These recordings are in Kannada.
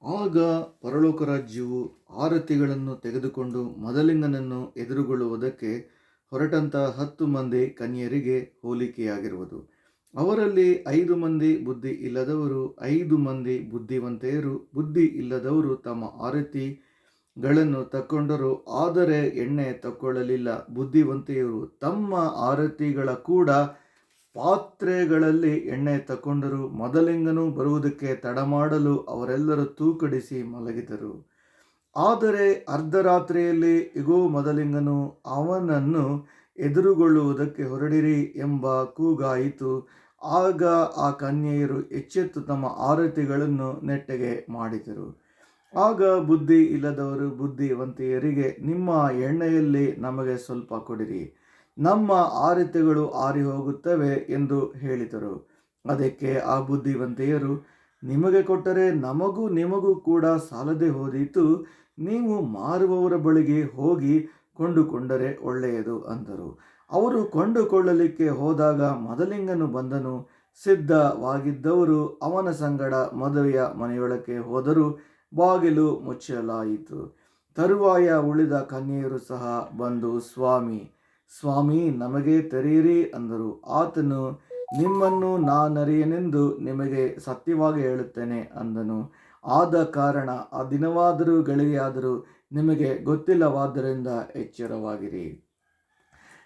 ಆಗ ಪರಲೋಕ ರಾಜ್ಯವು ಆರತಿಗಳನ್ನು ತೆಗೆದುಕೊಂಡು ಮದಲಿಂಗನನ್ನು ಎದುರುಗೊಳ್ಳುವುದಕ್ಕೆ ಹೊರಟಂತ 10 ಮಂದಿ ಕನ್ಯರಿಗೆ ಹೋಲಿಕೆಯಾಗಿರುವುದು. ಅವರಲ್ಲಿ 5 ಮಂದಿ ಬುದ್ಧಿ ಇಲ್ಲದವರು, 5 ಮಂದಿ ಬುದ್ಧಿವಂತೆಯರು. ಬುದ್ಧಿ ಇಲ್ಲದವರು ತಮ್ಮ ಆರತಿಗಳನ್ನು ತಕ್ಕೊಂಡರು, ಆದರೆ ಎಣ್ಣೆ ತಕ್ಕೊಳ್ಳಲಿಲ್ಲ. ಬುದ್ಧಿವಂತೆಯರು ತಮ್ಮ ಆರತಿಗಳ ಕೂಡ ಪಾತ್ರೆಗಳಲ್ಲಿ ಎಣ್ಣೆ ತಕ್ಕೊಂಡರು. ಮದಲಿಂಗನು ಬರುವುದಕ್ಕೆ ತಡಮಾಡಲು ಅವರೆಲ್ಲರೂ ತೂಕಡಿಸಿ ಮಲಗಿದರು. ಆದರೆ ಅರ್ಧರಾತ್ರಿಯಲ್ಲಿ ಇಗೋ, ಮದಲಿಂಗನು ಅವನನ್ನು ಎದುರುಗೊಳ್ಳುವುದಕ್ಕೆ ಹೊರಡಿರಿ ಎಂಬ ಕೂಗಾಯಿತು. ಆಗ ಆ ಕನ್ಯೆಯರು ಎಚ್ಚೆತ್ತು ತಮ್ಮ ಆರತಿಗಳನ್ನು ನೆಟ್ಟಗೆ ಮಾಡಿದರು. ಆಗ ಬುದ್ಧಿ ಇಲ್ಲದವರು ಬುದ್ಧಿವಂತೆಯರಿಗೆ, ನಿಮ್ಮ ಎಣ್ಣೆಯಲ್ಲಿ ನಮಗೆ ಸ್ವಲ್ಪ ಕೊಡಿರಿ, ನಮ್ಮ ಆರತಿಗಳು ಆರಿ ಹೋಗುತ್ತವೆ ಎಂದು ಹೇಳಿದರು. ಅದಕ್ಕೆ ಆ ಬುದ್ಧಿವಂತೆಯರು, ನಿಮಗೆ ಕೊಟ್ಟರೆ ನಮಗೂ ನಿಮಗೂ ಕೂಡ ಸಾಲದೆ ಹೋದೀತು, ನೀವು ಮಾರುವವರ ಬಳಿಗೆ ಹೋಗಿ ಕೊಂಡುಕೊಂಡರೆ ಒಳ್ಳೆಯದು ಅಂದರು. ಅವರು ಕೊಂಡುಕೊಳ್ಳಲಿಕ್ಕೆ ಹೋದಾಗ ಮದಲಿಂಗನು ಬಂದನು. ಸಿದ್ಧವಾಗಿದ್ದವರು ಅವನ ಸಂಗಡ ಮದುವೆಯ ಮನೆಯೊಳಕ್ಕೆ ಹೋದರು. ಬಾಗಿಲು ಮುಚ್ಚಲಾಯಿತು. ತರುವಾಯ ಉಳಿದ ಕನ್ಯೆಯರು ಸಹ ಬಂದು, ಸ್ವಾಮಿ, ಸ್ವಾಮಿ, ನಮಗೆ ತೆರೆಯಿರಿ ಅಂದರು. ಆತನು, ನಿಮ್ಮನ್ನು ನಾನರಿಯೆನೆಂದು ನಿಮಗೆ ಸತ್ಯವಾಗಿ ಹೇಳುತ್ತೇನೆ ಅಂದನು. ಆದ ಕಾರಣ ಆ ದಿನವಾದರೂ ಗಳಿಗೆಯಾದರೂ ನಿಮಗೆ ಗೊತ್ತಿಲ್ಲವಾದ್ದರಿಂದ ಎಚ್ಚರವಾಗಿರಿ.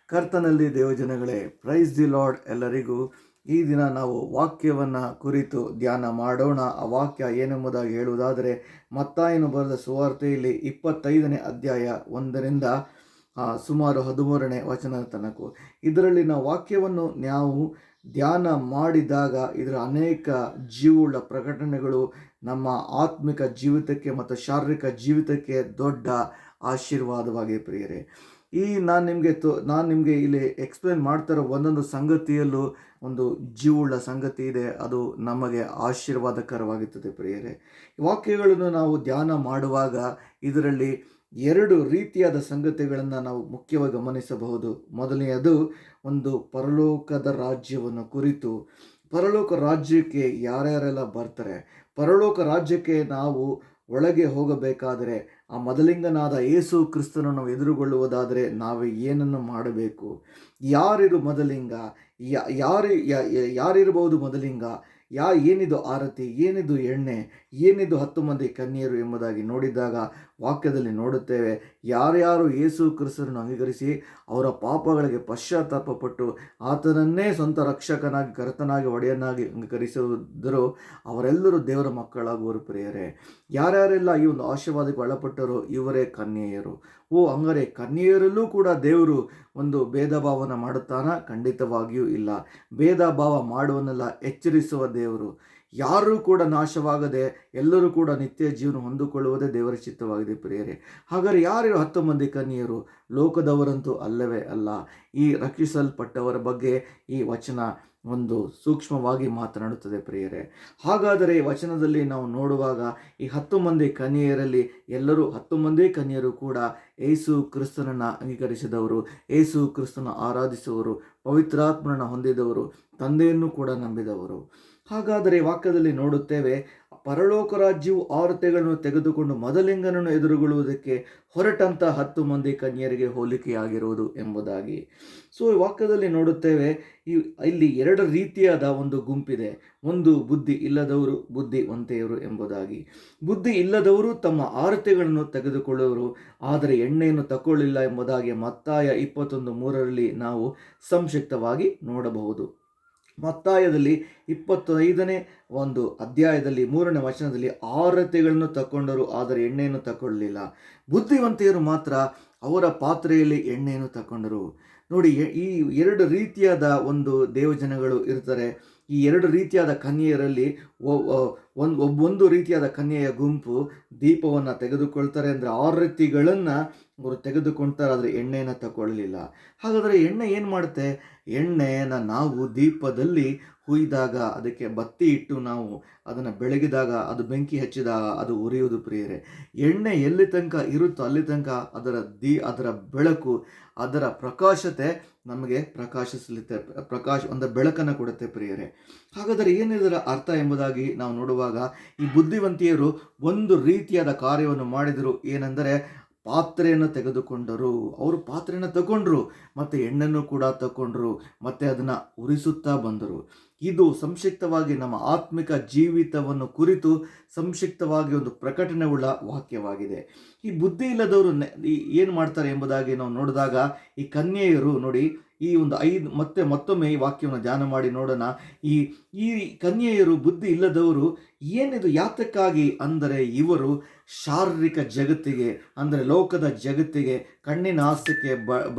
ಕರ್ತನಲ್ಲಿ ದೇವಜನಗಳೇ, ಪ್ರೈಸ್ ದಿ ಲಾರ್ಡ್. ಎಲ್ಲರಿಗೂ ಈ ದಿನ ನಾವು ವಾಕ್ಯವನ್ನು ಕುರಿತು ಧ್ಯಾನ ಮಾಡೋಣ. ಆ ವಾಕ್ಯ ಏನೆಂಬುದಾಗಿ ಹೇಳುವುದಾದರೆ, ಮತ್ತಾಯನು ಬರೆದ ಸುವಾರ್ತೆಯಲ್ಲಿ 25ನೇ ಅಧ್ಯಾಯ 1ರಿಂದ ಸುಮಾರು 13ನೇ ವಚನದ ತನಕ ಇದರಲ್ಲಿನ ವಾಕ್ಯವನ್ನು ನಾವು ಧ್ಯಾನ ಮಾಡಿದಾಗ ಇದರ ಅನೇಕ ಜೀವವುಳ್ಳ ಪ್ರಕಟಣೆಗಳು ನಮ್ಮ ಆತ್ಮಿಕ ಜೀವಿತಕ್ಕೆ ಮತ್ತು ಶಾರೀರಿಕ ಜೀವಿತಕ್ಕೆ ದೊಡ್ಡ ಆಶೀರ್ವಾದವಾಗಿದೆ ಪ್ರಿಯರೇ. ನಾನು ನಿಮಗೆ ಇಲ್ಲಿ ಎಕ್ಸ್ಪ್ಲೇನ್ ಮಾಡ್ತಿರೋ ಒಂದೊಂದು ಸಂಗತಿಯಲ್ಲೂ ಒಂದು ಜೀವವುಳ್ಳ ಸಂಗತಿ ಇದೆ. ಅದು ನಮಗೆ ಆಶೀರ್ವಾದಕರವಾಗುತ್ತದೆ ಪ್ರಿಯರೇ. ವಾಕ್ಯಗಳನ್ನು ನಾವು ಧ್ಯಾನ ಮಾಡುವಾಗ ಇದರಲ್ಲಿ 2 ರೀತಿಯಾದ ಸಂಗತಿಗಳನ್ನು ನಾವು ಮುಖ್ಯವಾಗಿ ಗಮನಿಸಬಹುದು. ಮೊದಲನೆಯದು ಒಂದು ಪರಲೋಕದ ರಾಜ್ಯವನ್ನು ಕುರಿತು. ಪರಲೋಕ ರಾಜ್ಯಕ್ಕೆ ಯಾರ್ಯಾರೆಲ್ಲ ಬರ್ತಾರೆ, ಪರಲೋಕ ರಾಜ್ಯಕ್ಕೆ ನಾವು ಒಳಗೆ ಹೋಗಬೇಕಾದರೆ, ಆ ಮದಲಿಂಗನಾದ ಯೇಸು ಕ್ರಿಸ್ತನನ್ನು ನಾವು ಎದುರುಗೊಳ್ಳುವುದಾದರೆ ನಾವು ಏನನ್ನು ಮಾಡಬೇಕು? ಯಾರಿದು ಮದಲಿಂಗ? ಯಾರಿರಬಹುದು ಮದಲಿಂಗ? ಏನಿದು ಆರತಿ? ಏನಿದು ಎಣ್ಣೆ? ಏನಿದು 10 ಮಂದಿ ಕನ್ಯೆಯರು ಎಂಬುದಾಗಿ ನೋಡಿದಾಗ ವಾಕ್ಯದಲ್ಲಿ ನೋಡುತ್ತೇವೆ, ಯಾರ್ಯಾರು ಯೇಸು ಕ್ರಿಸ್ತನನ್ನು ಅಂಗೀಕರಿಸಿ ಅವರ ಪಾಪಗಳಿಗೆ ಪಶ್ಚಾತ್ತಾಪಪಟ್ಟು ಆತನನ್ನೇ ಸ್ವಂತ ರಕ್ಷಕನಾಗಿ, ಕರ್ತನಾಗಿ, ಒಡೆಯನಾಗಿ ಅಂಗೀಕರಿಸಿದರೋ ಅವರೆಲ್ಲರೂ ದೇವರ ಮಕ್ಕಳಾಗುವರು ಪ್ರಿಯರೇ. ಯಾರ್ಯಾರೆಲ್ಲ ಈ ಒಂದು ಆಶೀರ್ವಾದಕ್ಕೆ ಒಳಪಟ್ಟರೋ ಇವರೇ ಕನ್ಯೆಯರು. ಹಂಗಾರೆ ಕನ್ಯೆಯರಲ್ಲೂ ಕೂಡ ದೇವರು ಒಂದು ಭೇದ ಭಾವನ ಮಾಡುತ್ತಾನ? ಖಂಡಿತವಾಗಿಯೂ ಇಲ್ಲ. ಭೇದ ಭಾವ ಮಾಡುವನ್ನೆಲ್ಲ ಎಚ್ಚರಿಸುವ ದೇವರು. ಯಾರೂ ಕೂಡ ನಾಶವಾಗದೆ ಎಲ್ಲರೂ ಕೂಡ ನಿತ್ಯ ಜೀವನ ಹೊಂದಿಕೊಳ್ಳುವುದೇ ದೇವರ ಚಿತ್ತವಾಗಿದೆ ಪ್ರಿಯರೇ. ಹಾಗಾದರೆ ಯಾರು 10 ಮಂದಿ ಕನ್ಯೆಯರು? ಲೋಕದವರಂತೂ ಅಲ್ಲವೇ ಅಲ್ಲ. ಈ ರಕ್ಷಿಸಲ್ಪಟ್ಟವರ ಬಗ್ಗೆ ಈ ವಚನ ಒಂದು ಸೂಕ್ಷ್ಮವಾಗಿ ಮಾತನಾಡುತ್ತದೆ ಪ್ರಿಯರೇ. ಹಾಗಾದರೆ ಈ ವಚನದಲ್ಲಿ ನಾವು ನೋಡುವಾಗ ಈ 10 ಮಂದಿ ಕನ್ಯೆಯರಲ್ಲಿ ಎಲ್ಲರೂ 10 ಮಂದಿ ಕನ್ಯೆಯರು ಕೂಡ ಯೇಸು ಕ್ರಿಸ್ತನನ್ನು ಅಂಗೀಕರಿಸಿದವರು, ಯೇಸು ಕ್ರಿಸ್ತನ ಆರಾಧಿಸುವವರು, ಪವಿತ್ರಾತ್ಮನನ್ನು ಹೊಂದಿದವರು, ತಂದೆಯನ್ನು ಕೂಡ ನಂಬಿದವರು. ಹಾಗಾದರೆ ವಾಕ್ಯದಲ್ಲಿ ನೋಡುತ್ತೇವೆ, ಪರಲೋಕ ರಾಜ್ಯವು ಆರತಿಗಳನ್ನು ತೆಗೆದುಕೊಂಡು ಮದಲಿಂಗನನ್ನು ಎದುರುಗೊಳ್ಳುವುದಕ್ಕೆ ಹೊರಟಂತ 10 ಮಂದಿ ಕನ್ಯರಿಗೆ ಹೋಲಿಕೆಯಾಗಿರುವುದು ಎಂಬುದಾಗಿ. ಈ ವಾಕ್ಯದಲ್ಲಿ ನೋಡುತ್ತೇವೆ, ಇಲ್ಲಿ 2 ರೀತಿಯಾದ ಒಂದು ಗುಂಪಿದೆ. ಒಂದು ಬುದ್ಧಿ ಇಲ್ಲದವರು, ಬುದ್ಧಿವಂತೆಯರು ಎಂಬುದಾಗಿ. ಬುದ್ಧಿ ಇಲ್ಲದವರು ತಮ್ಮ ಆರತಿಗಳನ್ನು ತೆಗೆದುಕೊಳ್ಳುವರು, ಆದರೆ ಎಣ್ಣೆಯನ್ನು ತಗೊಳ್ಳಿಲ್ಲ ಎಂಬುದಾಗಿ ಮತ್ತಾಯ 21:3 ನಾವು ಸಂಕ್ಷಿಪ್ತವಾಗಿ ನೋಡಬಹುದು. ಮತ್ತಾಯದಲ್ಲಿ 25ನೇ ಒಂದು ಅಧ್ಯಾಯದಲ್ಲಿ 3ನೇ ವಚನದಲ್ಲಿ ಆರತಿಗಳನ್ನು ತಗೊಂಡರು, ಆದರೆ ಎಣ್ಣೆಯನ್ನು ತಗೊಳ್ಳಲಿಲ್ಲ. ಬುದ್ಧಿವಂತೆಯರು ಮಾತ್ರ ಅವರ ಪಾತ್ರೆಯಲ್ಲಿ ಎಣ್ಣೆಯನ್ನು ತಗೊಂಡರು. ನೋಡಿ, ಈ 2 ರೀತಿಯಾದ ಒಂದು ದೇವಜನಗಳು ಇರ್ತಾರೆ. ಈ 2 ರೀತಿಯಾದ ಕನ್ಯೆಯರಲ್ಲಿ ಒಂದು ರೀತಿಯಾದ ಕನ್ಯೆಯ ಗುಂಪು ದೀಪವನ್ನು ತೆಗೆದುಕೊಳ್ತಾರೆ, ಅಂದರೆ ಆರತಿಗಳನ್ನು ಅವರು ತೆಗೆದುಕೊಳ್ತಾರೆ, ಆದರೆ ಎಣ್ಣೆಯನ್ನು ತಗೊಳ್ಳಲಿಲ್ಲ. ಹಾಗಾದರೆ ಎಣ್ಣೆ ಏನು ಮಾಡುತ್ತೆ? ಎಣ್ಣೆಯನ್ನು ನಾವು ದೀಪದಲ್ಲಿ ಹುಯ್ದಾಗ, ಅದಕ್ಕೆ ಬತ್ತಿ ಇಟ್ಟು ನಾವು ಅದನ್ನು ಬೆಳಗಿದಾಗ, ಅದು ಬೆಂಕಿ ಹಚ್ಚಿದಾಗ ಅದು ಉರಿಯುವುದು ಪ್ರಿಯರೇ. ಎಣ್ಣೆ ಎಲ್ಲಿ ತನಕ ಇರುತ್ತೋ ಅಲ್ಲಿ ತನಕ ಅದರ ಬೆಳಕು, ಅದರ ಪ್ರಕಾಶತೆ ನಮಗೆ ಒಂದು ಬೆಳಕನ್ನು ಕೊಡುತ್ತೆ ಪ್ರಿಯರೇ. ಹಾಗಾದರೆ ಏನಿದರ ಅರ್ಥ ಎಂಬುದಾಗಿ ನಾವು ನೋಡುವಾಗ ನೋಡುವಾಗ ಈ ಬುದ್ಧಿವಂತಿಯರು ಒಂದು ರೀತಿಯಾದ ಕಾರ್ಯವನ್ನು ಮಾಡಿದರು. ಏನೆಂದರೆ ಪಾತ್ರೆಯನ್ನು ತೆಗೆದುಕೊಂಡರು. ಅವರು ಪಾತ್ರೆಯನ್ನು ತಗೊಂಡ್ರು, ಮತ್ತು ಎಣ್ಣೆಯನ್ನು ಕೂಡ ತಗೊಂಡ್ರು, ಮತ್ತು ಅದನ್ನು ಉರಿಸುತ್ತಾ ಬಂದರು. ಇದು ಸಂಕ್ಷಿಪ್ತವಾಗಿ ನಮ್ಮ ಆತ್ಮಿಕ ಜೀವಿತವನ್ನು ಕುರಿತು ಸಂಕ್ಷಿಪ್ತವಾಗಿ ಒಂದು ಪ್ರಕಟಣೆಯುಳ್ಳ ವಾಕ್ಯವಾಗಿದೆ. ಈ ಬುದ್ಧಿ ಇಲ್ಲದವರು ಏನು ಮಾಡ್ತಾರೆ ಎಂಬುದಾಗಿ ನಾವು ನೋಡಿದಾಗ, ಈ ಕನ್ಯೆಯರು ನೋಡಿ, ಈ ಒಂದು ಮತ್ತೊಮ್ಮೆ ಈ ವಾಕ್ಯವನ್ನು ಧ್ಯಾನ ಮಾಡಿ ನೋಡೋಣ. ಈ ಈ ಕನ್ಯೆಯರು ಬುದ್ಧಿ ಇಲ್ಲದವರು ಏನಿದು ಯಾತಕ್ಕಾಗಿ ಅಂದರೆ, ಇವರು ಶಾರೀರಿಕ ಜಗತ್ತಿಗೆ ಅಂದರೆ ಲೋಕದ ಜಗತ್ತಿಗೆ, ಕಣ್ಣಿನ ಆಸೆಗೆ,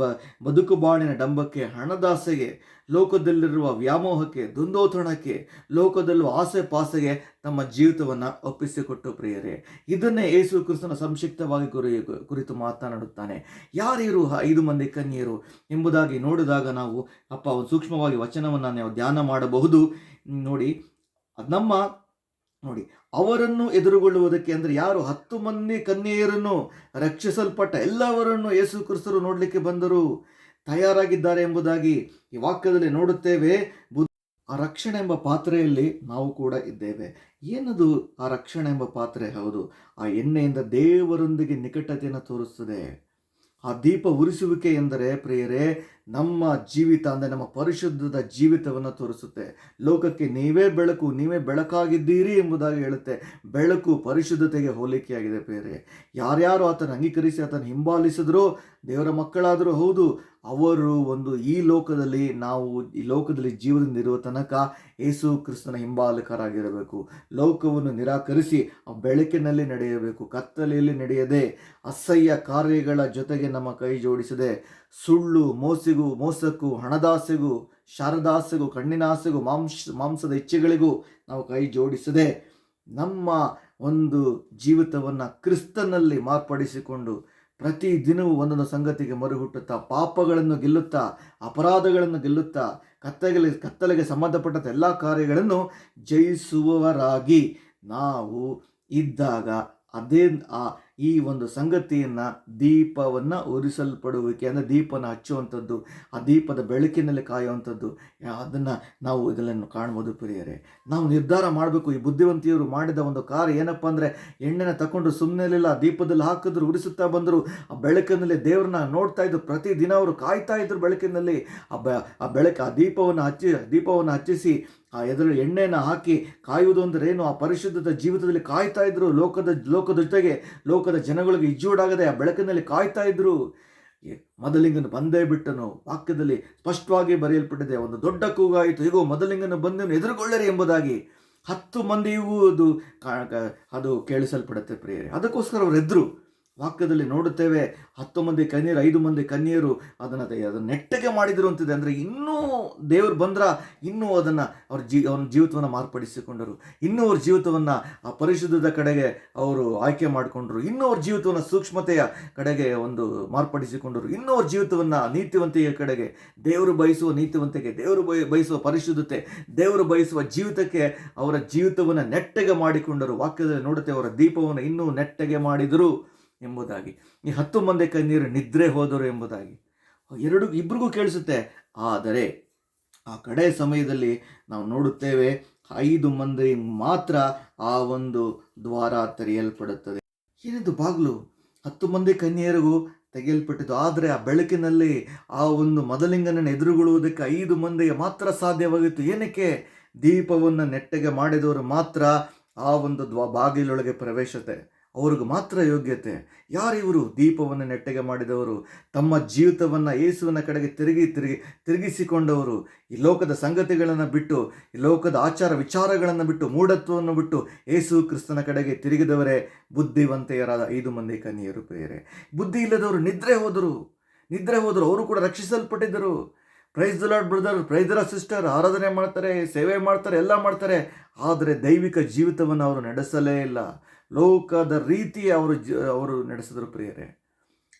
ಬದುಕು ಬಾಳಿನ ಡಂಬಕ್ಕೆ, ಹಣದಾಸೆಗೆ, ಲೋಕದಲ್ಲಿರುವ ವ್ಯಾಮೋಹಕ್ಕೆ, ದುಂದೋತಣಕ್ಕೆ, ಲೋಕದಲ್ಲೂ ಆಸೆ ಪಾಸೆಗೆ ತಮ್ಮ ಜೀವಿತವನ್ನು ಒಪ್ಪಿಸಿಕೊಟ್ಟು ಪ್ರಿಯರೇ, ಇದನ್ನೇ ಯೇಸು ಕ್ರಿಸ್ತನ ಸಂಕ್ಷಿಪ್ತವಾಗಿ ಕುರಿತು ಮಾತನಾಡುತ್ತಾನೆ. ಯಾರಿರು 5 ಮಂದಿ ಕನ್ಯೆಯರು ಎಂಬುದಾಗಿ ನೋಡಿದಾಗ ನಾವು ಒಂದು ಸೂಕ್ಷ್ಮವಾಗಿ ವಚನವನ್ನು ನಾವು ಧ್ಯಾನ ಮಾಡಬಹುದು. ನೋಡಿ ಅವರನ್ನು ಎದುರುಗೊಳ್ಳುವುದಕ್ಕೆ ಅಂದರೆ ಯಾರು 10 ಮಂದಿ ಕನ್ಯೆಯರನ್ನು, ರಕ್ಷಿಸಲ್ಪಟ್ಟ ಎಲ್ಲವರನ್ನು ಯೇಸು ಕ್ರಿಸ್ತರು ನೋಡಲಿಕ್ಕೆ ಬಂದರು, ತಯಾರಾಗಿದ್ದಾರೆ ಎಂಬುದಾಗಿ ಈ ವಾಕ್ಯದಲ್ಲಿ ನೋಡುತ್ತೇವೆ. ಆ ರಕ್ಷಣೆ ಎಂಬ ಪಾತ್ರೆಯಲ್ಲಿ ನಾವು ಕೂಡ ಇದ್ದೇವೆ. ಏನದು ಆ ರಕ್ಷಣೆ ಎಂಬ ಪಾತ್ರೆ? ಹೌದು, ಆ ಎಣ್ಣೆಯಿಂದ ದೇವರೊಂದಿಗೆ ನಿಕಟತೆಯನ್ನು ತೋರಿಸ್ತದೆ. ಆ ದೀಪ ಉರಿಸುವಿಕೆ ಎಂದರೆ ಪ್ರಿಯರೇ, ನಮ್ಮ ಜೀವಿತ ಅಂದರೆ ನಮ್ಮ ಪರಿಶುದ್ಧದ ಜೀವಿತವನ್ನು ತೋರಿಸುತ್ತೆ. ಲೋಕಕ್ಕೆ ನೀವೇ ಬೆಳಕು, ನೀವೇ ಬೆಳಕಾಗಿದ್ದೀರಿ ಎಂಬುದಾಗಿ ಹೇಳುತ್ತೆ. ಬೆಳಕು ಪರಿಶುದ್ಧತೆಗೆ ಹೋಲಿಕೆಯಾಗಿದೆ ಪ್ರಿಯರೇ. ಯಾರ್ಯಾರು ಆತನ ಅಂಗೀಕರಿಸಿ ಆತನ ಹಿಂಬಾಲಿಸಿದ್ರೋ ದೇವರ ಮಕ್ಕಳಾದರೂ ಹೌದು, ಅವರು ಈ ಲೋಕದಲ್ಲಿ ಜೀವದಿಂದ ಇರುವ ತನಕ ಯೇಸು ಕ್ರಿಸ್ತನ ಹಿಂಬಾಲಕರಾಗಿರಬೇಕು. ಲೋಕವನ್ನು ನಿರಾಕರಿಸಿ ಆ ಬೆಳಕಿನಲ್ಲಿ ನಡೆಯಬೇಕು. ಕತ್ತಲೆಯಲ್ಲಿ ನಡೆಯದೆ ಅಸಹ್ಯ ಕಾರ್ಯಗಳ ಜೊತೆಗೆ ನಮ್ಮ ಕೈ ಜೋಡಿಸದೆ, ಸುಳ್ಳು, ಮೋಸಕ್ಕೂ, ಹಣದಾಸೆಗೂ, ಶಾರದಾಸೆಗೂ, ಕಣ್ಣಿನಾಸೆಗೂ, ಮಾಂಸದ ಇಚ್ಛೆಗಳಿಗೂ ನಾವು ಕೈ ಜೋಡಿಸದೆ ನಮ್ಮ ಒಂದು ಜೀವಿತವನ್ನು ಕ್ರಿಸ್ತನಲ್ಲಿ ಮಾರ್ಪಡಿಸಿಕೊಂಡು ಪ್ರತಿ ದಿನವೂ ಒಂದೊಂದು ಸಂಗತಿಗೆ ಮರುಹುಟ್ಟುತ್ತಾ, ಪಾಪಗಳನ್ನು ಗೆಲ್ಲುತ್ತಾ, ಅಪರಾಧಗಳನ್ನು ಗೆಲ್ಲುತ್ತಾ, ಕತ್ತಲೆಗೆ ಸಂಬಂಧಪಟ್ಟಂಥ ಎಲ್ಲ ಕಾರ್ಯಗಳನ್ನು ಜಯಿಸುವವರಾಗಿ ನಾವು ಇದ್ದಾಗ ಈ ಒಂದು ಸಂಗತಿಯನ್ನು, ದೀಪವನ್ನು ಉರಿಸಲ್ಪಡುವಿಕೆ ಅಂದರೆ ದೀಪನ ಹಚ್ಚುವಂಥದ್ದು, ಆ ದೀಪದ ಬೆಳಕಿನಲ್ಲಿ ಕಾಯುವಂಥದ್ದು, ಅದನ್ನು ನಾವು ಇದನ್ನು ಕಾಣ್ಬೋದು ಪ್ರಿಯರೇ. ನಾವು ನಿರ್ಧಾರ ಮಾಡಬೇಕು. ಈ ಬುದ್ಧಿವಂತಿಯರು ಮಾಡಿದ ಒಂದು ಕಾರ್ಯ ಏನಪ್ಪ ಅಂದರೆ, ಎಣ್ಣೆನ ತಗೊಂಡು ಸುಮ್ಮನೆ ಇಲ್ಲ, ದೀಪದಲ್ಲಿ ಹಾಕಿದ್ರು, ಉರಿಸುತ್ತಾ ಬಂದರು. ಆ ಬೆಳಕಿನಲ್ಲಿ ದೇವ್ರನ್ನ ನೋಡ್ತಾ ಇದ್ರು. ಪ್ರತಿದಿನ ಅವರು ಕಾಯ್ತಾ ಇದ್ರು ಬೆಳಕಿನಲ್ಲಿ. ಆ ದೀಪವನ್ನು ಹಚ್ಚಿಸಿ ಆ ಎದುರು ಎಣ್ಣೆಯನ್ನು ಹಾಕಿ ಕಾಯುವುದು ಅಂದರೆ ಏನು? ಆ ಪರಿಶುದ್ಧದ ಜೀವಿತದಲ್ಲಿ ಕಾಯ್ತಾ ಇದ್ರು. ಲೋಕದ ಜೊತೆಗೆ ಲೋಕದ ಜನಗಳಿಗೆ ಇಜ್ಜೂಡಾಗದೆ ಆ ಬೆಳಕಿನಲ್ಲಿ ಕಾಯ್ತಾ ಇದ್ರು. ಮೊದಲಿಂಗನು ಬಂದೇ ಬಿಟ್ಟನು. ವಾಕ್ಯದಲ್ಲಿ ಸ್ಪಷ್ಟವಾಗಿ ಬರೆಯಲ್ಪಟ್ಟಿದೆ, ಒಂದು ದೊಡ್ಡ ಕೂಗಾಯಿತು, ಹೀಗೋ ಮೊದಲಿಂಗನು ಬಂದನು, ಎದುರುಗೊಳ್ಳರಿ ಎಂಬುದಾಗಿ. 10 ಮಂದಿಗೂ ಅದು ಕೇಳಿಸಲ್ಪಡುತ್ತೆ ಪ್ರಿಯರೇ. ಅದಕ್ಕೋಸ್ಕರ ಅವರು ಎದ್ರು. ವಾಕ್ಯದಲ್ಲಿ ನೋಡುತ್ತೇವೆ, 10 ಮಂದಿ ಕನ್ಯರು, 5 ಮಂದಿ ಕನ್ಯರು ಅದನ್ನು ನೆಟ್ಟಗೆ ಮಾಡಿದರು ಅಂತಿದೆ. ಅಂದರೆ ಇನ್ನೂ ದೇವರು ಇನ್ನೂ ಅವ್ರ ಜೀವಿತವನ್ನು ಮಾರ್ಪಡಿಸಿಕೊಂಡರು. ಇನ್ನೂ ಅವ್ರ ಜೀವಿತವನ್ನು ಆ ಪರಿಶುದ್ಧದ ಕಡೆಗೆ ಅವರು ಆಯ್ಕೆ ಮಾಡಿಕೊಂಡರು. ಇನ್ನೂ ಅವ್ರ ಜೀವಿತವನ್ನು ಸೂಕ್ಷ್ಮತೆಯ ಕಡೆಗೆ ಒಂದು ಮಾರ್ಪಡಿಸಿಕೊಂಡರು. ಇನ್ನೂ ಅವ್ರ ಜೀವಿತವನ್ನು ನೀತಿವಂತಿಕೆಯ ಕಡೆಗೆ, ದೇವರು ಬಯಸುವ ನೀತಿವಂತಿಕೆ, ದೇವರು ಬಯಸುವ ಪರಿಶುದ್ಧತೆ, ದೇವರು ಬಯಸುವ ಜೀವಿತಕ್ಕೆ ಅವರ ಜೀವಿತವನ್ನು ನೆಟ್ಟಗೆ ಮಾಡಿಕೊಂಡರು. ವಾಕ್ಯದಲ್ಲಿ ನೋಡುತ್ತೇವೆ, ಅವರ ದೀಪವನ್ನು ಇನ್ನೂ ನೆಟ್ಟಗೆ ಮಾಡಿದರು ಎಂಬುದಾಗಿ. ಈ 10 ಮಂದಿ ಕನ್ಯರು ನಿದ್ರೆ ಹೋದರು ಎಂಬುದಾಗಿ ಇಬ್ಬರಿಗೂ ಕೇಳಿಸುತ್ತೆ. ಆದರೆ ಆ ಕಡೆ ಸಮಯದಲ್ಲಿ ನಾವು ನೋಡುತ್ತೇವೆ, 5 ಮಂದಿ ಮಾತ್ರ ಆ ಒಂದು ದ್ವಾರ ತೆರೆಯಲ್ಪಡುತ್ತದೆ. ಏನಿದು ಬಾಗಿಲು? 10 ಮಂದಿ ಕನ್ಯರಿಗೂ ತೆಗೆಯಲ್ಪಟ್ಟಿದ್ದು. ಆದರೆ ಆ ಬೆಳಕಿನಲ್ಲಿ ಆ ಒಂದು ಮೊದಲಿಂಗನನ್ನು ಎದುರುಗೊಳ್ಳುವುದಕ್ಕೆ 5 ಮಂದಿಗೆ ಮಾತ್ರ ಸಾಧ್ಯವಾಗಿತ್ತು. ಏನಕ್ಕೆ? ದೀಪವನ್ನು ನೆಟ್ಟಗೆ ಮಾಡಿದವರು ಮಾತ್ರ ಆ ಒಂದು ಬಾಗಿಲೊಳಗೆ ಪ್ರವೇಶತೆ, ಅವ್ರಿಗೆ ಮಾತ್ರ ಯೋಗ್ಯತೆ. ಯಾರಿವರು? ದೀಪವನ್ನು ನೆಟ್ಟಗೆ ಮಾಡಿದವರು, ತಮ್ಮ ಜೀವಿತವನ್ನು ಯೇಸುವಿನ ಕಡೆಗೆ ತಿರುಗಿಸಿಕೊಂಡವರು, ಈ ಲೋಕದ ಸಂಗತಿಗಳನ್ನು ಬಿಟ್ಟು, ಈ ಲೋಕದ ಆಚಾರ ವಿಚಾರಗಳನ್ನು ಬಿಟ್ಟು, ಮೂಢತ್ವವನ್ನು ಬಿಟ್ಟು ಯೇಸು ಕ್ರಿಸ್ತನ ಕಡೆಗೆ ತಿರುಗಿದವರೇ ಬುದ್ಧಿವಂತೆಯರಾದ 5 ಮಂದಿ ಕನ್ಯೆಯರು ಪ್ರಿಯರೇ. ಬುದ್ಧಿ ಇಲ್ಲದವರು ನಿದ್ರೆ ಹೋದರು. ಅವರು ಕೂಡ ರಕ್ಷಿಸಲ್ಪಟ್ಟಿದ್ದರು. Praise the lord brother, praise the lord sister, ಆರಾಧನೆ ಮಾಡ್ತಾರೆ, ಸೇವೆ ಮಾಡ್ತಾರೆ, ಎಲ್ಲ ಮಾಡ್ತಾರೆ. ಆದರೆ ದೈವಿಕ ಜೀವಿತವನ್ನು ಅವರು ನಡೆಸಲೇ ಇಲ್ಲ. ಲೋಕದ ರೀತಿ ಅವರು ನಡೆಸಿದರು ಪ್ರಿಯರೇ.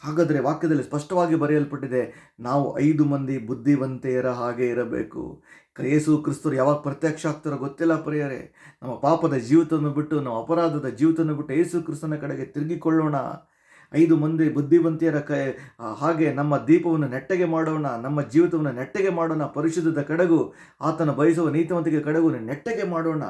ಹಾಗಾದರೆ ವಾಕ್ಯದಲ್ಲಿ ಸ್ಪಷ್ಟವಾಗಿ ಬರೆಯಲ್ಪಟ್ಟಿದೆ, ನಾವು 5 ಮಂದಿ ಬುದ್ಧಿವಂತೆಯರ ಹಾಗೆ ಇರಬೇಕು. ಯೇಸು ಕ್ರಿಸ್ತರು ಯಾವಾಗ ಪ್ರತ್ಯಕ್ಷ ಆಗ್ತಾರೋ ಗೊತ್ತಿಲ್ಲ ಪ್ರಿಯರೇ. ನಮ್ಮ ಪಾಪದ ಜೀವಿತವನ್ನು ಬಿಟ್ಟು, ನಮ್ಮ ಅಪರಾಧದ ಜೀವಿತವನ್ನು ಬಿಟ್ಟು ಯೇಸು ಕ್ರಿಸ್ತನ ಕಡೆಗೆ ತಿರುಗಿಕೊಳ್ಳೋಣ. 5 ಮಂದಿ ಬುದ್ಧಿವಂತಿಯರ ಹಾಗೆ ನಮ್ಮ ದೀಪವನ್ನು ನೆಟ್ಟಗೆ ಮಾಡೋಣ, ನಮ್ಮ ಜೀವಿತವನ್ನು ನೆಟ್ಟಗೆ ಮಾಡೋಣ, ಪರಿಶುದ್ಧದ ಕಡೆಗೂ ಆತನ ಬಯಸುವ ನೀತಿವಂತಿಕೆ ಕಡೆಗೂ ನೆಟ್ಟಗೆ ಮಾಡೋಣ.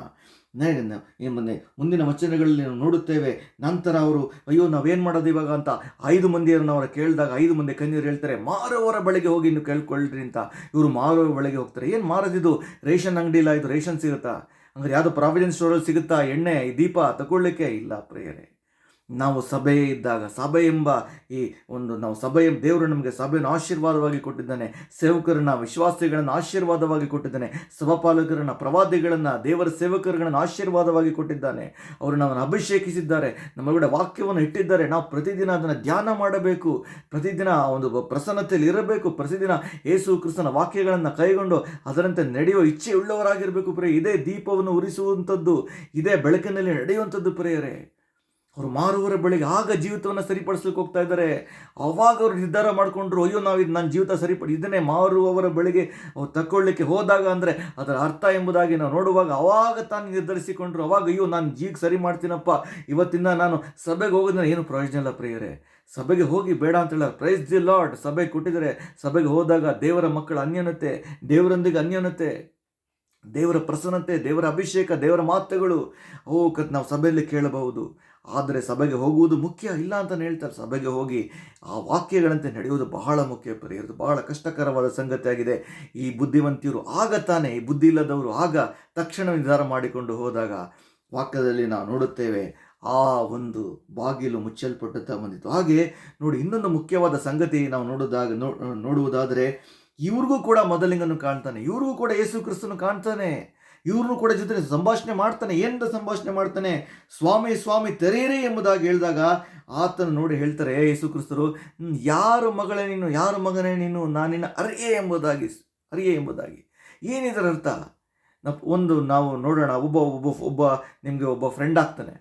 ಮುಂದಿನ ವಚನಗಳಲ್ಲಿ ನಾವು ನೋಡುತ್ತೇವೆ. ನಂತರ ಅವರು ಅಯ್ಯೋ ನಾವೇನು ಮಾಡೋದು ಇವಾಗ ಅಂತ 5 ಮಂದಿಯನ್ನು ಅವರು ಕೇಳಿದಾಗ 5 ಮಂದಿ ಕನ್ಯರು ಹೇಳ್ತಾರೆ, ಮಾರುವವರ ಬಳಿಗೆ ಹೋಗಿ ಇನ್ನು ಕೇಳ್ಕೊಳ್ರಿ ಅಂತ. ಇವರು ಮಾರುವವರ ಬಳಿಗೆ ಹೋಗ್ತಾರೆ. ಏನು ಮಾರೋದಿದು? ರೇಷನ್ ಅಂಗಡಿ ಇಲ್ಲ, ಇದು ರೇಷನ್ ಸಿಗುತ್ತಾ? ಹಂಗಾರೆ ಯಾವುದೋ ಪ್ರಾವಿಡೆನ್ಸ್ ಸ್ಟೋರಲ್ಲಿ ಸಿಗುತ್ತಾ ಎಣ್ಣೆ ದೀಪ ತಗೊಳ್ಳಿಕ್ಕೆ? ಇಲ್ಲ ಪ್ರಿಯರೇ. ನಾವು ಸಭೆ ಇದ್ದಾಗ ಸಭೆ ಎಂಬ ಈ ನಾವು ದೇವರು ನಮಗೆ ಸಭೆಯನ್ನು ಆಶೀರ್ವಾದವಾಗಿ ಕೊಟ್ಟಿದ್ದಾನೆ. ಸೇವಕರನ್ನ, ವಿಶ್ವಾಸಿಗಳನ್ನು ಆಶೀರ್ವಾದವಾಗಿ ಕೊಟ್ಟಿದ್ದಾನೆ. ಸಭಾಪಾಲಕರನ್ನ, ಪ್ರವಾದಿಗಳನ್ನು, ದೇವರ ಸೇವಕರುಗಳನ್ನು ಆಶೀರ್ವಾದವಾಗಿ ಕೊಟ್ಟಿದ್ದಾನೆ. ಅವರು ನಮ್ಮನ್ನು ಅಭಿಷೇಕಿಸಿದ್ದಾರೆ, ನಮ್ಮೊಳಗಡೆ ವಾಕ್ಯವನ್ನು ಇಟ್ಟಿದ್ದಾರೆ. ನಾವು ಪ್ರತಿದಿನ ಅದನ್ನು ಧ್ಯಾನ ಮಾಡಬೇಕು, ಪ್ರತಿದಿನ ಒಂದು ಪ್ರಸನ್ನತೆಯಲ್ಲಿ ಇರಬೇಕು, ಪ್ರತಿದಿನ ಯೇಸು ಕ್ರಿಸ್ತನ ವಾಕ್ಯಗಳನ್ನು ಕೈಗೊಂಡು ಅದರಂತೆ ನಡೆಯುವ ಇಚ್ಛೆಯುಳ್ಳವರಾಗಿರಬೇಕು ಪ್ರಿಯ. ಇದೇ ದೀಪವನ್ನು ಉರಿಸುವಂಥದ್ದು, ಇದೇ ಬೆಳಕಿನಲ್ಲಿ ನಡೆಯುವಂಥದ್ದು ಪ್ರಿಯರೇ. ಅವರು ಮಾರುವವರ ಬಳಿಗೆ ಆಗ ಜೀವಿತವನ್ನು ಸರಿಪಡಿಸ್ಲಿಕ್ಕೆ ಹೋಗ್ತಾ ಇದ್ದಾರೆ. ಅವಾಗ ಅವರು ನಿರ್ಧಾರ ಮಾಡಿಕೊಂಡ್ರು, ಅಯ್ಯೋ ನನ್ನ ಜೀವಿತ ಇದನ್ನೇ ಮಾರುವವರ ಬಳಿಗೆ ಅವ್ರು ತಗೊಳ್ಳಿಕ್ಕೆ ಹೋದಾಗ ಅಂದರೆ ಅದರ ಅರ್ಥ ಎಂಬುದಾಗಿ ನಾವು ನೋಡುವಾಗ ಅವಾಗ ತಾನು ನಿರ್ಧರಿಸಿಕೊಂಡ್ರು. ಅವಾಗ ಅಯ್ಯೋ ನಾನು ಸರಿ ಮಾಡ್ತೀನಪ್ಪ, ಇವತ್ತಿಂದ ನಾನು ಸಭೆಗೆ ಹೋಗೋದ್ರಿಂದ ಏನು ಪ್ರಯೋಜನ ಇಲ್ಲ ಪ್ರಿಯರೇ. ಸಭೆಗೆ ಹೋಗಿ ಬೇಡ ಅಂತ ಹೇಳ, ಪ್ರೈಸ್ ದಿ ಲಾರ್ಡ್. ಸಭೆಗೆ ಕೊಟ್ಟಿದ್ದಾರೆ. ಸಭೆಗೆ ಹೋದಾಗ ದೇವರ ಮಕ್ಕಳ ಅನ್ಯೋನ್ಯತೆ, ದೇವರೊಂದಿಗೆ ಅನ್ಯೋನ್ಯತೆ, ದೇವರ ಪ್ರಸನ್ನತೆ, ದೇವರ ಅಭಿಷೇಕ, ದೇವರ ಮಾತುಗಳು ನಾವು ಸಭೆಯಲ್ಲಿ ಕೇಳಬಹುದು. ಆದರೆ ಸಭೆಗೆ ಹೋಗುವುದು ಮುಖ್ಯ ಇಲ್ಲ ಅಂತ ಹೇಳ್ತಾರೆ. ಸಭೆಗೆ ಹೋಗಿ ಆ ವಾಕ್ಯಗಳಂತೆ ನಡೆಯುವುದು ಬಹಳ ಮುಖ್ಯ ಪ್ರಿಯರು. ಬಹಳ ಕಷ್ಟಕರವಾದ ಸಂಗತಿಯಾಗಿದೆ. ಈ ಬುದ್ಧಿವಂತಿಯರು ಆಗ ತಾನೇ, ಈ ಬುದ್ಧಿ ಇಲ್ಲದವರು ಆಗ ತಕ್ಷಣ ನಿರ್ಧಾರ ಮಾಡಿಕೊಂಡು ಹೋದಾಗ ವಾಕ್ಯದಲ್ಲಿ ನಾವು ನೋಡುತ್ತೇವೆ ಆ ಒಂದು ಬಾಗಿಲು ಮುಚ್ಚಲ್ಪಟ್ಟುತ್ತಾ ಬಂದಿತ್ತು. ಹಾಗೆ ನೋಡಿ, ಇನ್ನೊಂದು ಮುಖ್ಯವಾದ ಸಂಗತಿ ನಾವು ನೋಡುವುದಾದರೆ ಇವ್ರಿಗೂ ಕೂಡ ಮೊದಲಿಂಗನ್ನು ಕಾಣ್ತಾನೆ, ಇವ್ರಿಗೂ ಕೂಡ ಯೇಸು ಕ್ರಿಸ್ತನು ಕಾಣ್ತಾನೆ, ಇವ್ರನ್ನೂ ಕೂಡ ಜೊತೆ ಸಂಭಾಷಣೆ ಮಾಡ್ತಾನೆ. ಏನಂತ ಸಂಭಾಷಣೆ ಮಾಡ್ತಾನೆ? ಸ್ವಾಮಿ ಸ್ವಾಮಿ ತೆರೆಯಿರಿ ಎಂಬುದಾಗಿ ಹೇಳಿದಾಗ ಆತನು ನೋಡಿ ಹೇಳ್ತಾರೆ ಯೇಸು ಕ್ರಿಸ್ತರು, ಯಾರು ಮಗಳೇ ನೀನು, ಯಾರು ಮಗನೇ ನೀನು, ನಾನಿನ್ನ ಅರಿಯೆ ಎಂಬುದಾಗಿ. ಏನಿದರ ಅರ್ಥ? ನಾವು ನೋಡೋಣ. ಒಬ್ಬ ನಿಮಗೆ ಒಬ್ಬ ಫ್ರೆಂಡ್ ಆಗ್ತಾನೆ.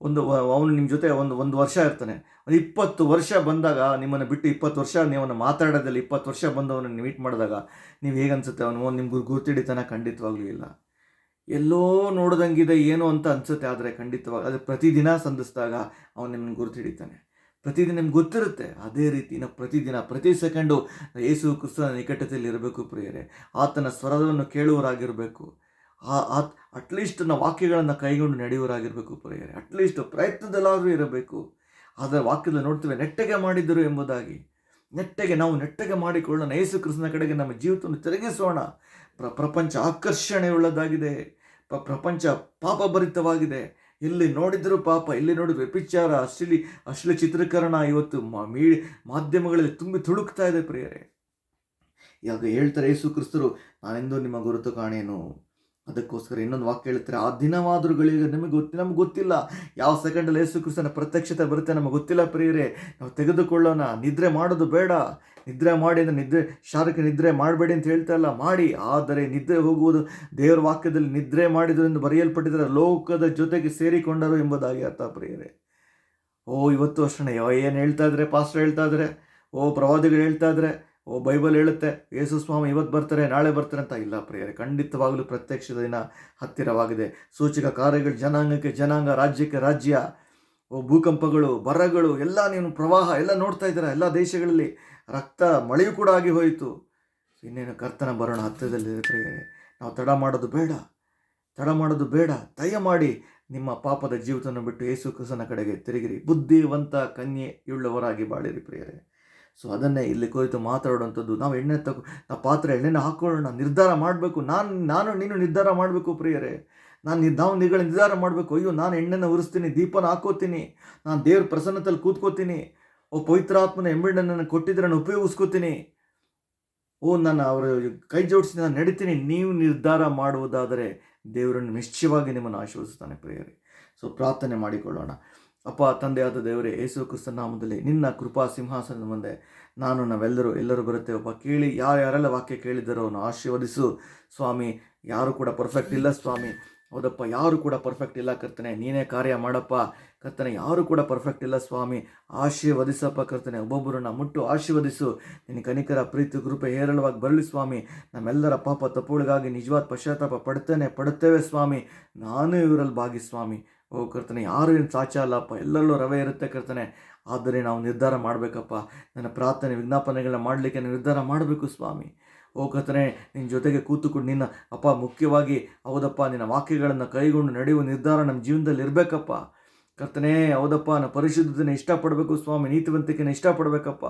ಅವನು ನಿಮ್ಮ ಜೊತೆ ಒಂದು ವರ್ಷ ಇರ್ತಾನೆ. 20 ವರ್ಷ ಬಂದಾಗ ನಿಮ್ಮನ್ನು ಬಿಟ್ಟು 20 ವರ್ಷ ನೀವನ್ನ ಮಾತಾಡೋದಲ್ಲಿ 20 ವರ್ಷ ಬಂದವನನ್ನು ಮೀಟ್ ಮಾಡಿದಾಗ ನೀವು ಹೇಗನ್ಸುತ್ತೆ? ಅವನು ನಿಮ್ಗೆ ಗುರ್ತಿಡಿತಾನೆ? ಖಂಡಿತವಾಗ್ಲೂ ಇಲ್ಲ. ಎಲ್ಲೋ ನೋಡ್ದಂಗಿದೆ ಏನೋ ಅಂತ ಅನಿಸುತ್ತೆ, ಆದರೆ ಖಂಡಿತವಾಗಿ ಅದು ಪ್ರತಿದಿನ ಸಂಧಿಸಿದಾಗ ಅವನು ನಿಮ್ಮನ್ನು ಗುರುತಿಡಿತಾನೆ. ಪ್ರತಿದಿನ ನಿಮ್ಗೆ ಗೊತ್ತಿರುತ್ತೆ. ಅದೇ ರೀತಿ ನಾವು ಪ್ರತಿದಿನ ಪ್ರತಿ ಸೆಕೆಂಡು ಯೇಸು ಕ್ರಿಸ್ತನ ನಿಕಟತೆಯಲ್ಲಿ ಇರಬೇಕು ಪ್ರಿಯರೇ. ಆತನ ಸ್ವರವನ್ನು ಕೇಳುವರಾಗಿರಬೇಕು. ಅಟ್ಲೀಸ್ಟ್ ನಾವು ವಾಕ್ಯಗಳನ್ನು ಕೈಗೊಂಡು ನಡೆಯುವರಾಗಿರಬೇಕು ಪ್ರಿಯರೇ. ಅಟ್ಲೀಸ್ಟ್ ಪ್ರಯತ್ನದಲ್ಲಾದರೂ ಇರಬೇಕು. ಅದರ ವಾಕ್ಯದಲ್ಲಿ ನೋಡ್ತೇವೆ ನೆಟ್ಟಗೆ ಮಾಡಿದರು ಎಂಬುದಾಗಿ. ನಾವು ನೆಟ್ಟಗೆ ಮಾಡಿಕೊಳ್ಳೋಣ. ಯೇಸು ಕ್ರಿಸ್ತನ ಕಡೆಗೆ ನಮ್ಮ ಜೀವಿತವನ್ನು ತಿರುಗಿಸೋಣ. ಪ್ರಪಂಚ ಆಕರ್ಷಣೆಯುಳ್ಳದಾಗಿದೆ. ಪ್ರಪಂಚ ಪಾಪಭರಿತವಾಗಿದೆ. ಎಲ್ಲಿ ನೋಡಿದರೂ ಪಾಪ, ಎಲ್ಲಿ ನೋಡಿದ್ರು ವ್ಯಭಿಚಾರ, ಅಶ್ಲೀಲ ಚಿತ್ರೀಕರಣ ಇವತ್ತು ಮಾಧ್ಯಮಗಳಲ್ಲಿ ತುಂಬಿ ತುಳುಕ್ತಾ ಇದೆ ಪ್ರಿಯರೇ. ಯಾವಾಗ ಹೇಳ್ತಾರೆ ಯೇಸು ಕ್ರಿಸ್ತರು, ನಾನೆಂದು ನಿಮ್ಮ ಗುರುತು ಕಾಣೇನು. ಅದಕ್ಕೋಸ್ಕರ ಇನ್ನೊಂದು ವಾಕ್ಯ ಹೇಳ್ತಾರೆ, ಆ ದಿನವಾದರುಗಳಿಗೆ ನಮಗೆ ಗೊತ್ತಿಲ್ಲ. ಯಾವ ಸೆಕೆಂಡಲ್ಲಿ ಯೇಸು ಕ್ರಿಸ್ತನ ಪ್ರತ್ಯಕ್ಷತೆ ಬರುತ್ತೆ ನಮಗೆ ಗೊತ್ತಿಲ್ಲ ಪ್ರಿಯರೇ. ನಾವು ತೆಗೆದುಕೊಳ್ಳೋಣ. ನಿದ್ರೆ ಮಾಡೋದು ಬೇಡ. ನಿದ್ರೆ ಮಾಡಿ ಅಂದರೆ ಶಾರಕ್ಕೆ ನಿದ್ರೆ ಮಾಡಬೇಡಿ ಅಂತ ಹೇಳ್ತಾ ಇಲ್ಲ, ಮಾಡಿ. ಆದರೆ ನಿದ್ರೆ ಹೋಗುವುದು ದೇವರ ವಾಕ್ಯದಲ್ಲಿ ನಿದ್ರೆ ಮಾಡಿದ್ರು ಎಂದು ಬರೆಯಲ್ಪಟ್ಟಿದ್ದಾರೆ, ಲೋಕದ ಜೊತೆಗೆ ಸೇರಿಕೊಂಡರು ಎಂಬುದಾಗಿ ಅರ್ಥ ಪ್ರಿಯರೇ. ಇವತ್ತು ಅಷ್ಟೇ ಏನು ಹೇಳ್ತಾ ಇದ್ದಾರೆ? ಪಾಸ್ಟರ್ ಹೇಳ್ತಾ ಇದ್ದಾರೆ, ಪ್ರವಾದಿಗಳು ಹೇಳ್ತಾ ಇದ್ದಾರೆ, ಬೈಬಲ್ ಹೇಳುತ್ತೆ ಯೇಸು ಸ್ವಾಮಿ ಇವತ್ತು ಬರ್ತಾರೆ ನಾಳೆ ಬರ್ತಾರೆ ಅಂತ. ಇಲ್ಲ ಪ್ರಿಯರೇ, ಖಂಡಿತವಾಗಲೂ ಪ್ರತ್ಯಕ್ಷ ದಿನ ಹತ್ತಿರವಾಗಿದೆ. ಸೂಚಕ ಕಾರ್ಯಗಳು ಜನಾಂಗಕ್ಕೆ ಜನಾಂಗ, ರಾಜ್ಯಕ್ಕೆ ರಾಜ್ಯ, ಭೂಕಂಪಗಳು, ಬರಗಳು, ಎಲ್ಲ ನೀವು ಪ್ರವಾಹ ಎಲ್ಲ ನೋಡ್ತಾ ಇದ್ದೀರಾ. ಎಲ್ಲ ದೇಶಗಳಲ್ಲಿ ರಕ್ತ ಮಳೆಯೂ ಕೂಡ ಆಗಿ ಹೋಯಿತು. ಇನ್ನೇನು ಕರ್ತನ ಬರೋಣ ಹತ್ತಿರದಲ್ಲಿದೆ ಪ್ರಿಯರೇ. ನಾವು ತಡ ಮಾಡೋದು ಬೇಡ. ದಯಮಾಡಿ ನಿಮ್ಮ ಪಾಪದ ಜೀವಿತವನ್ನು ಬಿಟ್ಟು ಯೇಸು ಕ್ರಿಸ್ತನ ಕಡೆಗೆ ತಿರುಗಿರಿ. ಬುದ್ಧಿವಂತ ಕನ್ಯೆಯುಳ್ಳವರಾಗಿ ಬಾಳಿರಿ ಪ್ರಿಯರೇ. ಸೊ ಅದನ್ನೇ ಇಲ್ಲಿ ಕುರಿತು ಮಾತಾಡುವಂಥದ್ದು. ನಾವು ನಾವು ಪಾತ್ರೆ ಎಣ್ಣೆನ ಹಾಕೊಳ್ಳೋಣ, ನಿರ್ಧಾರ ಮಾಡಬೇಕು. ನಾನು ನೀನು ನಿರ್ಧಾರ ಮಾಡಬೇಕು ಪ್ರಿಯರೇ. ನಾವು ನಿರ್ಧಾರ ಮಾಡಬೇಕು. ಅಯ್ಯೋ, ನಾನು ಎಣ್ಣೆನ ಉರಿಸ್ತೀನಿ, ದೀಪನ ಹಾಕೋತೀನಿ, ನಾನು ದೇವ್ರ ಪ್ರಸನ್ನತೆಯಲ್ಲಿ ಕೂತ್ಕೋತೀನಿ. ಪವಿತ್ರಾತ್ಮನ ಎಂಬೆಣ್ಣೆಯನ್ನು ಕೊಟ್ಟಿದ್ರೆ ನಾನು ಉಪಯೋಗಿಸ್ಕೋತೀನಿ. ನಾನು ಅವರ ಕೈ ಜೋಡಿಸಿ ನಾನು ನಡೀತೀನಿ. ನೀವು ನಿರ್ಧಾರ ಮಾಡುವುದಾದರೆ ದೇವರನ್ನು ನಿಶ್ಚಯವಾಗಿ ನಿಮ್ಮನ್ನು ಆಶೀರ್ವದಿಸ್ತಾನೆ ಪ್ರಿಯರೇ. ಸೊ ಪ್ರಾರ್ಥನೆ ಮಾಡಿಕೊಳ್ಳೋಣ. ಅಪ್ಪ, ತಂದೆಯಾದ ದೇವರೇ, ಯೇಸು ಕ್ರಿಸ್ತನ ನಾಮದಲ್ಲಿ ನಿನ್ನ ಕೃಪಾ ಸಿಂಹಾಸನದ ಮುಂದೆ ನಾವೆಲ್ಲರೂ ಬರುತ್ತೇವಪ್ಪ. ಕೇಳಿ ಯಾರೆಲ್ಲ ವಾಕ್ಯ ಕೇಳಿದ್ದಾರೋ ಅವನು ಆಶೀರ್ವದಿಸು ಸ್ವಾಮಿ. ಯಾರು ಕೂಡ ಪರ್ಫೆಕ್ಟ್ ಇಲ್ಲ ಸ್ವಾಮಿ. ಹೌದಪ್ಪ, ಯಾರು ಕೂಡ ಪರ್ಫೆಕ್ಟ್ ಇಲ್ಲ ಕರ್ತನೆ. ನೀನೇ ಕಾರ್ಯ ಮಾಡಪ್ಪ ಕರ್ತನೆ. ಯಾರು ಕೂಡ ಪರ್ಫೆಕ್ಟ್ ಇಲ್ಲ ಸ್ವಾಮಿ. ಆಶೀರ್ವದಿಸಪ್ಪ ಕರ್ತನೆ. ಒಬ್ಬೊಬ್ಬರನ್ನ ಮುಟ್ಟು ಆಶೀರ್ವದಿಸು. ನಿನ್ನ ಕನಿಕರ ಪ್ರೀತಿ ಕೃಪೆ ಹೇರಳವಾಗಿ ಬರಲಿ ಸ್ವಾಮಿ. ನಮ್ಮೆಲ್ಲರ ಪಾಪ ತಪ್ಪುಗಳಿಗಾಗಿ ನಿಜವಾದ ಪಶ್ಚಾತ್ತಾಪ ಪಡುತ್ತೇವೆ ಸ್ವಾಮಿ. ನಾನು ಇವರಲ್ಲಿ ಭಾಗಿ ಸ್ವಾಮಿ. ಓ ಕರ್ತನೆ, ಯಾರು ಏನು ಸಾಚ ಅಲ್ಲಪ್ಪ, ಎಲ್ಲರಲ್ಲೂ ರವೆ ಇರುತ್ತೆ ಕರ್ತನೆ. ಆದರೆ ನಾವು ನಿರ್ಧಾರ ಮಾಡಬೇಕಪ್ಪ. ನನ್ನ ಪ್ರಾರ್ಥನೆ ವಿಜ್ಞಾಪನೆಗಳನ್ನ ಮಾಡಲಿಕ್ಕೆ ನಾನು ನಿರ್ಧಾರ ಮಾಡಬೇಕು ಸ್ವಾಮಿ. ಓ ಕರ್ತನೆ, ನಿನ್ನ ಜೊತೆಗೆ ಕೂತುಕೊಂಡು ನಿನ್ನ ಅಪ್ಪ ಮುಖ್ಯವಾಗಿ ಹೌದಪ್ಪ ನಿನ್ನ ವಾಕ್ಯಗಳನ್ನು ಕೈಗೊಂಡು ನಡೆಯುವ ನಿರ್ಧಾರ ನಮ್ಮ ಜೀವನದಲ್ಲಿ ಇರಬೇಕಪ್ಪ. ಕರ್ತನೆ ಹೌದಪ್ಪ, ನಾನು ಪರಿಶುದ್ಧತೆಯನ್ನು ಇಷ್ಟಪಡಬೇಕು ಸ್ವಾಮಿ, ನೀತಿವಂತಿಕೆಯನ್ನು ಇಷ್ಟಪಡಬೇಕಪ್ಪ,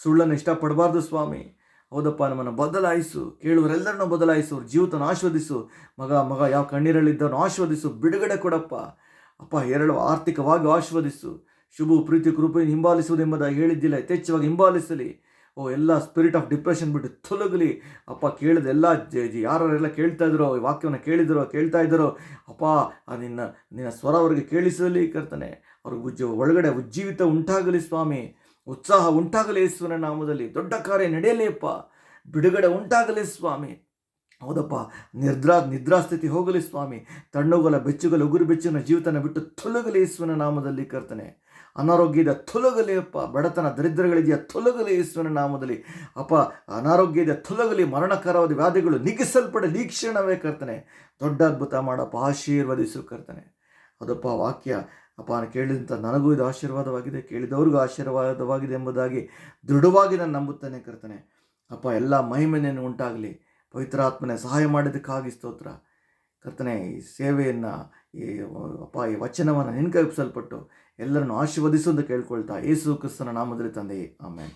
ಸುಳ್ಳನ್ನು ಇಷ್ಟಪಡಬಾರ್ದು ಸ್ವಾಮಿ. ಹೌದಪ್ಪ, ನಮ್ಮನ್ನು ಬದಲಾಯಿಸು, ಕೇಳುವರೆಲ್ಲರನ್ನು ಬದಲಾಯಿಸು, ಅವ್ರ ಜೀವಿತನ ಆಸ್ವಾದಿಸು. ಮಗ ಯಾವ ಕಣ್ಣೀರಲ್ಲಿದ್ದವನು ಆಸ್ವಾದಿಸು, ಬಿಡುಗಡೆ ಕೊಡಪ್ಪ ಅಪ್ಪ. ಆರ್ಥಿಕವಾಗಿ ಆಸ್ವಾದಿಸು. ಶುಭ ಪ್ರೀತಿ ಕೃಪೆಯನ್ನು ಹಿಂಬಾಲಿಸುವುದೆಂಬುದಾಗಿ ಹೇಳಿದ್ದಿಲ್ಲ, ಯಥೇಚ್ಛವಾಗಿ ಹಿಂಬಾಲಿಸಲಿ. ಓ ಎಲ್ಲ ಸ್ಪಿರಿಟ್ ಆಫ್ ಡಿಪ್ರೆಷನ್ ಬಿಟ್ಟು ತೊಲಗಲಿ ಅಪ್ಪ. ಕೇಳಿದ ಎಲ್ಲ ಯಾರೆಲ್ಲ ಕೇಳ್ತಾ ಇದ್ರೋ, ಈ ವಾಕ್ಯವನ್ನು ಕೇಳ್ತಾ ಇದ್ದರೋ ಅಪ್ಪ, ನಿನ್ನ ಸ್ವರ ಅವರಿಗೆ ಕೇಳಿಸಲಿ ಕರ್ತನೆ. ಅವ್ರಿಗೆ ಒಳಗಡೆ ಉಜ್ಜೀವಿತ ಉಂಟಾಗಲಿ ಸ್ವಾಮಿ, ಉತ್ಸಾಹ ಉಂಟಾಗಲಿ ಯೇಸುವಿನ ನಾಮದಲ್ಲಿ. ದೊಡ್ಡ ಕಾರ್ಯ ನಡೆಯಲಿ ಅಪ್ಪ, ಬಿಡುಗಡೆ ಉಂಟಾಗಲಿ ಸ್ವಾಮಿ. ಹೌದಪ್ಪ, ನಿದ್ರಾಸ್ಥಿತಿ ಹೋಗಲಿ ಸ್ವಾಮಿ. ತಣ್ಣುಗಲ ಬೆಚ್ಚುಗಲ ಉಗುರು ಬೆಚ್ಚನ ಜೀವಿತನ ಬಿಟ್ಟು ತೊಲಗಲಿ ಯೇಸುವಿನ ನಾಮದಲ್ಲಿ ಕರ್ತನೆ. ಅನಾರೋಗ್ಯದ ತೊಲಗಲಿ ಅಪ್ಪ, ಬಡತನ ದರಿದ್ರಗಳಿದೆಯಾ ತೊಲಗಲಿ ಯೇಸುವಿನ ನಾಮದಲ್ಲಿ ಅಪ್ಪ. ಅನಾರೋಗ್ಯದ ತೊಲಗಲಿ, ಮರಣಕರವಾದ ವ್ಯಾಧಿಗಳು ನೀಗಿಸಲ್ಪಡಲಿ ಈ ಕ್ಷಣವೇ ಕರ್ತನೆ. ದೊಡ್ಡ ಅದ್ಭುತ ಮಾಡಪ್ಪ, ಆಶೀರ್ವದಿಸು ಕರ್ತನೆ. ಹೌದಪ್ಪ, ವಾಕ್ಯ ಅಪ್ಪ ಕೇಳಿದಂಥ ನನಗೂ ಇದು ಆಶೀರ್ವಾದವಾಗಿದೆ, ಕೇಳಿದವ್ರಿಗೂ ಆಶೀರ್ವಾದವಾಗಿದೆ ಎಂಬುದಾಗಿ ದೃಢವಾಗಿ ನಾನು ನಂಬುತ್ತೇನೆ ಕರ್ತನೆ. ಅಪ್ಪ, ಎಲ್ಲ ಮಹಿಮೆಯನ್ನು ಉಂಟಾಗಲಿ. ಪವಿತ್ರಾತ್ಮನೆ ಸಹಾಯ ಮಾಡಿದ್ದಕ್ಕಾಗಿ ಸ್ತೋತ್ರ ಕರ್ತನೆ. ಈ ಸೇವೆಯನ್ನು ಈ ವಚನವನ್ನು ನಿನ್ನ ಕೈಗೊಳಿಸಲ್ಪಟ್ಟು ಎಲ್ಲರನ್ನು ಆಶೀರ್ವದಿಸು ಅಂತ ಕೇಳ್ಕೊಳ್ತಾ ಯೇಸು ಕ್ರಿಸ್ತನ ನಾಮದಲ್ಲಿ ತಂದೆಯೇ, ಆಮೆನ್.